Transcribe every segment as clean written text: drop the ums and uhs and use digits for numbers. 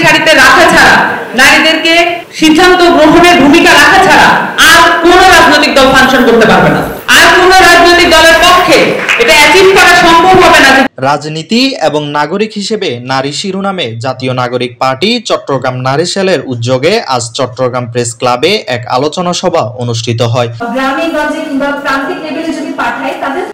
সারিতে রাখা ছাড়া, নারীদেরকে সিদ্ধান্ত গ্রহণের ভূমিকা রাখা ছাড়া আর কোনো রাজনৈতিক দল ফাংশন করতে পারবে না। আর কোনো রাজনৈতিক দলের পক্ষে এটা অ্যাচিভ করা সম্ভব হবে না। রাজনীতি এবং নাগরিক হিসেবে নারী শিরোনামে জাতীয় নাগরিক পার্টি চট্টগ্রাম নারী সেলের উদ্যোগে আজ চট্টগ্রাম প্রেস ক্লাবে এক আলোচনা সভা অনুষ্ঠিত হয়।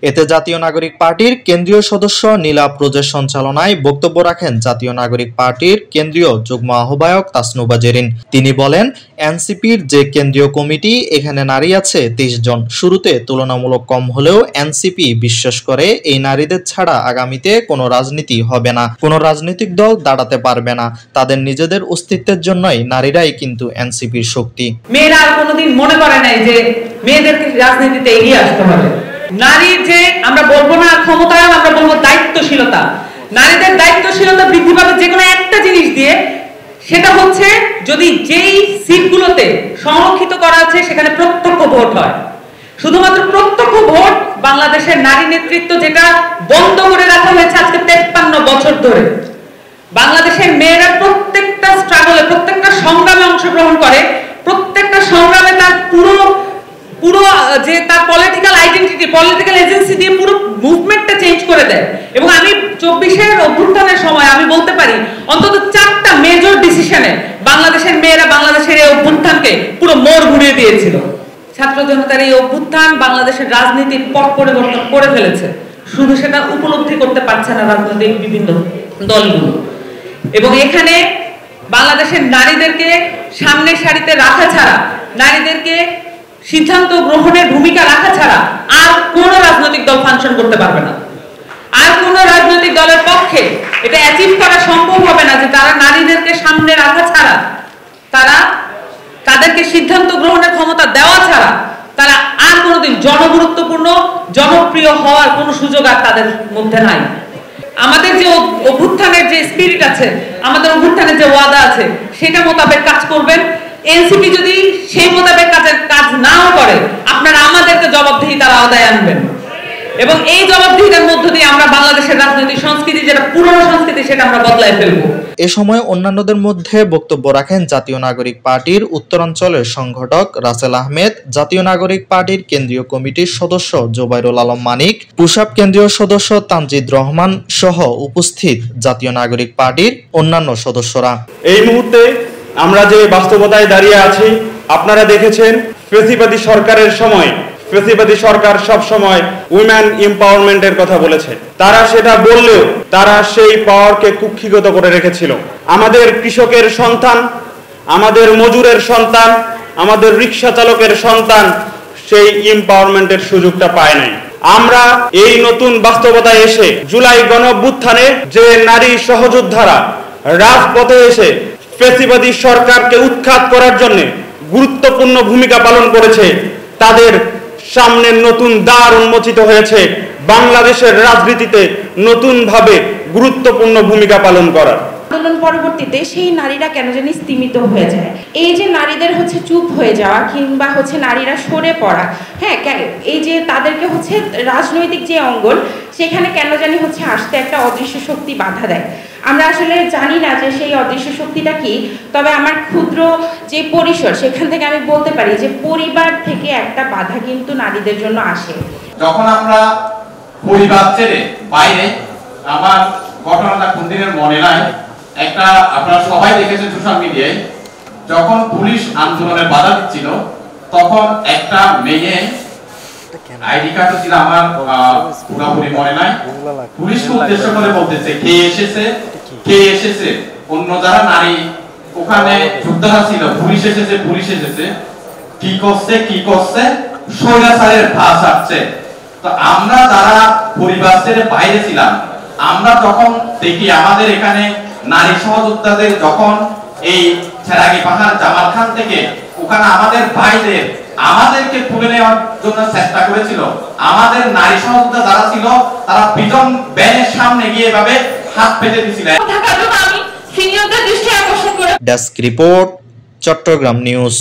এতে জাতীয় নাগরিক পার্টির কেন্দ্রীয় সদস্য নীলা প্রজের সঞ্চালনায় বক্তব্য রাখেন জাতীয় নাগরিক পার্টির কেন্দ্রীয় যুগ্ম আহ্বায়ক তাসনুবা জেরিন। তিনি বলেন, এনসিপির যে কেন্দ্রীয় কমিটি, এখানে নারী আছে 23 জন। শুরুতে তুলনামূলক কম হলেও এনসিপি বিশ্বাস করে এই নারীদের ছাড়া আগামীতে কোনো রাজনীতি হবে না, কোনো রাজনৈতিক দল দাঁড়াতে পারবে না। তাদের নিজেদের অস্তিত্বের জন্যই নারীরাই কিন্তু এনসিপির শক্তি। মেয়েরা আর কোনোদিন মনে করে নাই যে মেয়েদেরকে রাজনীতিতে এগিয়ে আসতে হবে। নারীর যে আমরা বলবো না ক্ষমতায়ন, আমরা বলবো দায়িত্বশীলতা। নারীদের দায়িত্বশীলতা বৃদ্ধি পাবে যে কোনো একটা জিনিস দিয়ে, সেটা হচ্ছে যদি যেই সিটগুলোতে সংরক্ষিত করা আছে সেখানে প্রত্যক্ষ ভোট হয়। শুধুমাত্র প্রত্যক্ষ ভোট বাংলাদেশের নারী নেতৃত্ব যেটা বন্ধ করে রাখা হয়েছে আজকে 53 বছর ধরে। বাংলাদেশের মেয়েরা প্রত্যেকটা স্ট্রাগলে, প্রত্যেকটা সংগ্রামে অংশগ্রহণ করে, প্রত্যেকটা সংগ্রামে তার পুরো যে তার পলিটিক্যাল আইডেন্টিটি, পলিটিক্যাল এজেন্সি দিয়ে পুরো মুভমেন্টটা চেঞ্জ করে দেয়। এবং আমি 24-এর অভ্যুত্থানের সময় আমি বলতে পারি অন্তত 4টা মেজর ডিসিশনে বাংলাদেশের মেয়েরা বাংলাদেশের এই অভ্যুত্থানকে পুরো মোড় ঘুরিয়ে দিয়েছিল। ছাত্র জনতার এই অভ্যুত্থান বাংলাদেশের রাজনীতির পট পরিবর্তন করে ফেলেছে। শুধু সেটা উপলব্ধি করতে পারছে না রাজনৈতিক বিভিন্ন দলগুলো। এবং এখানে বাংলাদেশের নারীদেরকে সামনের সারিতে রাখা ছাড়া, নারীদেরকে সিদ্ধান্ত গ্রহণের ভূমিকা রাখা ছাড়া আর কোনো রাজনৈতিক দল ফাংশন করতে পারবে না। আর কোনো রাজনৈতিক দলের পক্ষে এটা অ্যাচিভ করা সম্ভব হবে না যে তারা নারীদেরকে সামনে রাখা ছাড়া, তাদেরকে সিদ্ধান্ত গ্রহণের ক্ষমতা দেওয়া ছাড়া তারা আর কোনোদিন জনগুরুত্বপূর্ণ, জনপ্রিয় হওয়ার কোনো সুযোগ আর তাদের মধ্যে নাই। আমাদের যে অভ্যুত্থানের যে স্পিরিট আছে, আমাদের অভ্যুত্থানের যে ওয়াদা আছে, সেটা মোতাবেক কাজ করবেন। এনসিপি যদি সেই মোতাবেক কাজ নাও করে, আপনারা আমাদেরকে জবাবদিহি তারা আদায় আনবেন। এবং এই জবাবদিহিতার মধ্য দিয়ে আমরা বাংলাদেশের রাজনৈতিক সংস্কৃতি, যেটা পুরনো সংস্কৃতি, সেটা আমরা বদলায় ফেলবো। এ সময় অন্যান্যদের মধ্যে বক্তব্য রাখেন জাতীয় নাগরিক পার্টির উত্তরাঞ্চলের সংগঠক রাসেল আহমেদ, জাতীয় নাগরিক পার্টির কেন্দ্রীয় কমিটির সদস্য জোবাইরুল আলম মানিক, পুশাব কেন্দ্রীয় সদস্য তানজিদ রহমান সহ উপস্থিত জাতীয় নাগরিক পার্টির অন্যান্য সদস্যরা। এই মুহূর্তে আমরা যে বাস্তবতায় দাঁড়িয়ে আছি, আপনারা দেখেছেন ফ্যাসিবাদী সরকারের সময় ফ্যাসিবাদী সরকার সব সময় উইমেন এম্পাওয়ারমেন্টের কথা বলেছে। তারা সেটা বললেও তারা সেই পাওয়ারকে কুক্ষিগত করে রেখেছিল। আমাদের কৃষকের সন্তান, আমাদের মজুরের সন্তান, আমাদের রিক্সা চালকের সন্তান সেই এম্পাওয়ারমেন্টের সুযোগটা পায় নাই। আমরা এই নতুন বাস্তবতায় এসে জুলাই গণঅভ্যুত্থানে যে নারী সহযোদ্ধারা রাজপথে এসে ফ্যাসিবাদী সরকারকে উৎখাত করার জন্য গুরুত্বপূর্ণ ভূমিকা পালন করেছে, তাদের সামনে নতুন দ্বার উন্মোচিত হয়েছে বাংলাদেশের রাজনীতিতে নতুনভাবে গুরুত্বপূর্ণ ভূমিকা পালন করার। আন্দোলন পরবর্তীতে সেই নারীরা কেন জানি স্তিমিত হয়ে যায়। এই যে নারীদের চুপ হয়ে যাওয়া কিংবা নারীরা সরে পড়া, হ্যাঁ, এই যে তাদেরকে রাজনৈতিক যে অঙ্গন, সেখানে কেন জানি আসতে একটা অদৃশ্য শক্তি বাধা দেয়। আমরা আসলে জানি না যে সেই অদৃশ্য শক্তিটা কি, তবে আমার ক্ষুদ্র যে পরিসর, সেখান থেকে আমি বলতে পারি যে পরিবার থেকে একটা বাধা কিন্তু নারীদের জন্য আসে। যখন আমরা পরিবার ছেড়ে বাইরে, আমার ঘটনাটা কোন দিনের মনে নাই, একটা আপনারা সবাই দেখেছেন সোশ্যাল মিডিয়ায়, যখন পুলিশ আন্দোলনে বাধা দিচ্ছিল, তখন একটা মেয়ে আইডি কার্ড ছিল আমার পুরোপুরি মনে নাই, পুলিশকে উদ্দেশ্য করে বলতেছে কে এসেছে, অন্য যারা নারী ওখানে যোদ্ধারা ছিল, পুলিশ এসেছে, কি করছে স্বৈরাচারের ভাস আসছে। তো আমরা যারা পরিবার ছেড়ে বাইরে ছিলাম, আমরা যখন দেখি আমাদের এখানে নারী সহযোদ্ধাদের যখন এই ছেড়াগি পাহাড় জামাল খান থেকে ওখানে আমাদের ভাইদের আমাদেরকে তুলে নেওয়ার জন্য চেষ্টা করেছিল, আমাদের নারী সহযোদ্ধা যারা ছিল তারা বিজন ব্যানের সামনে গিয়ে এভাবে হাত পেতে দিয়েছিল। Desk report, Chittagong news.